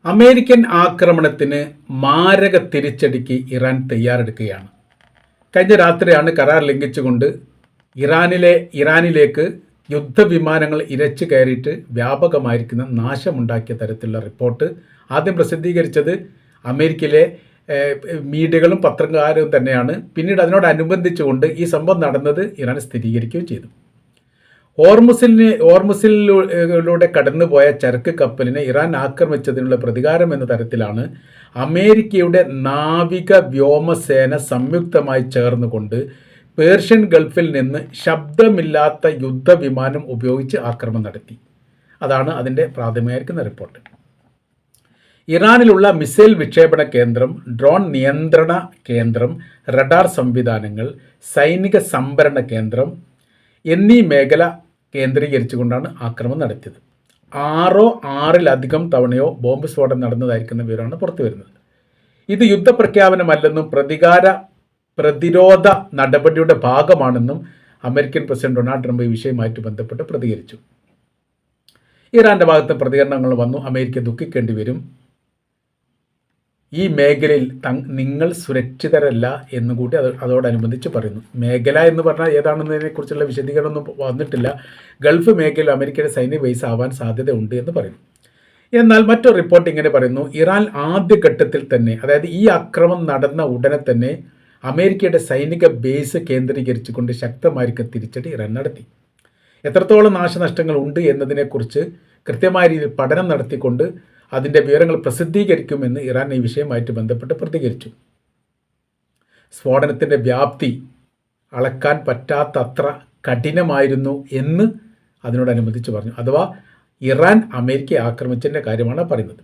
American ആക്രമണത്തിന് മാരക തിരിച്ചടിക്ക് ഇറാൻ തയ്യാറെടുക്കുകയാണ്. കഴിഞ്ഞ രാത്രിയാണ് കരാർ ലംഘിച്ചുകൊണ്ട് ഇറാനിലേക്ക് യുദ്ധവിമാനങ്ങൾ ഇരച്ചു കയറിയിട്ട് വ്യാപകമായിരിക്കുന്ന നാശമുണ്ടാക്കിയ തരത്തിലുള്ള റിപ്പോർട്ട് ആദ്യം പ്രസിദ്ധീകരിച്ചത് അമേരിക്കയിലെ മീഡിയകളും പത്രക്കാരും തന്നെയാണ്. പിന്നീട് അതിനോടനുബന്ധിച്ചുകൊണ്ട് ഈ സംഭവം നടന്നത് ഇറാൻ സ്ഥിരീകരിക്കുകയും ചെയ്തു. ഓർമുസിലൂടെ കടന്നുപോയ ചരക്ക് കപ്പലിനെ ഇറാൻ ആക്രമിച്ചതിനുള്ള പ്രതികാരം എന്ന തരത്തിലാണ് അമേരിക്കയുടെ നാവിക വ്യോമസേന സംയുക്തമായി ചേർന്നുകൊണ്ട് പേർഷ്യൻ ഗൾഫിൽ നിന്ന് ശബ്ദമില്ലാത്ത യുദ്ധവിമാനം ഉപയോഗിച്ച് ആക്രമണം നടത്തി. അതാണ് അതിൻ്റെ പ്രാഥമികമായിരിക്കുന്ന റിപ്പോർട്ട്. ഇറാനിലുള്ള മിസൈൽ വിക്ഷേപണ കേന്ദ്രം, ഡ്രോൺ നിയന്ത്രണ കേന്ദ്രം, റഡാർ സംവിധാനങ്ങൾ, സൈനിക സംഭരണ കേന്ദ്രം എന്നീ മേഖല കേന്ദ്രീകരിച്ചുകൊണ്ടാണ് ആക്രമണം നടത്തിയത്. 6 തവണയോ ബോംബ് സ്ഫോടനം നടന്നതായിരിക്കുന്ന വിവരമാണ് പുറത്തു വരുന്നത്. ഇത് യുദ്ധപ്രഖ്യാപനമല്ലെന്നും പ്രതിരോധ നടപടിയുടെ ഭാഗമാണെന്നും അമേരിക്കൻ പ്രസിഡന്റ് ഡൊണാൾഡ് ട്രംപ് ഈ വിഷയവുമായിട്ട് ബന്ധപ്പെട്ട് പ്രതികരിച്ചു. ഇറാന്റെ ഭാഗത്ത് പ്രതികരണങ്ങൾ വന്നു. അമേരിക്ക ദുഃഖിക്കേണ്ടി വരും, ഈ മേഖലയിൽ നിങ്ങൾ സുരക്ഷിതരല്ല എന്നുകൂടി അതോടനുബന്ധിച്ച് പറയുന്നു. മേഖല എന്ന് പറഞ്ഞാൽ ഏതാണെന്നതിനെക്കുറിച്ചുള്ള വിശദീകരണമൊന്നും വന്നിട്ടില്ല. ഗൾഫ് മേഖലയിൽ അമേരിക്കയുടെ സൈനിക ബേസ് ആവാൻ സാധ്യതയുണ്ട് എന്ന് പറയുന്നു. എന്നാൽ മറ്റൊരു റിപ്പോർട്ട് ഇങ്ങനെ പറയുന്നു, ഇറാൻ ആദ്യഘട്ടത്തിൽ തന്നെ, അതായത് ഈ ആക്രമണം നടന്ന ഉടനെ തന്നെ അമേരിക്കയുടെ സൈനിക ബേസ് കേന്ദ്രീകരിച്ചുകൊണ്ട് ശക്തമായിരിക്കും തിരിച്ചടി ഇറാൻ നടത്തി. എത്രത്തോളം നാശനഷ്ടങ്ങൾ ഉണ്ട് എന്നതിനെക്കുറിച്ച് കൃത്യമായ രീതിയിൽ പഠനം നടത്തിക്കൊണ്ട് അതിൻ്റെ വിവരങ്ങൾ പ്രസിദ്ധീകരിക്കുമെന്ന് ഇറാൻ ഈ വിഷയവുമായിട്ട് ബന്ധപ്പെട്ട് പ്രതികരിച്ചു. സ്ഫോടനത്തിൻ്റെ വ്യാപ്തി അളക്കാൻ പറ്റാത്തത്ര കഠിനമായിരുന്നു എന്ന് അതിനോടനുബന്ധിച്ച് പറഞ്ഞു. അഥവാ ഇറാൻ അമേരിക്കയെ ആക്രമിച്ചതിൻ്റെ കാര്യമാണ് പറയുന്നത്.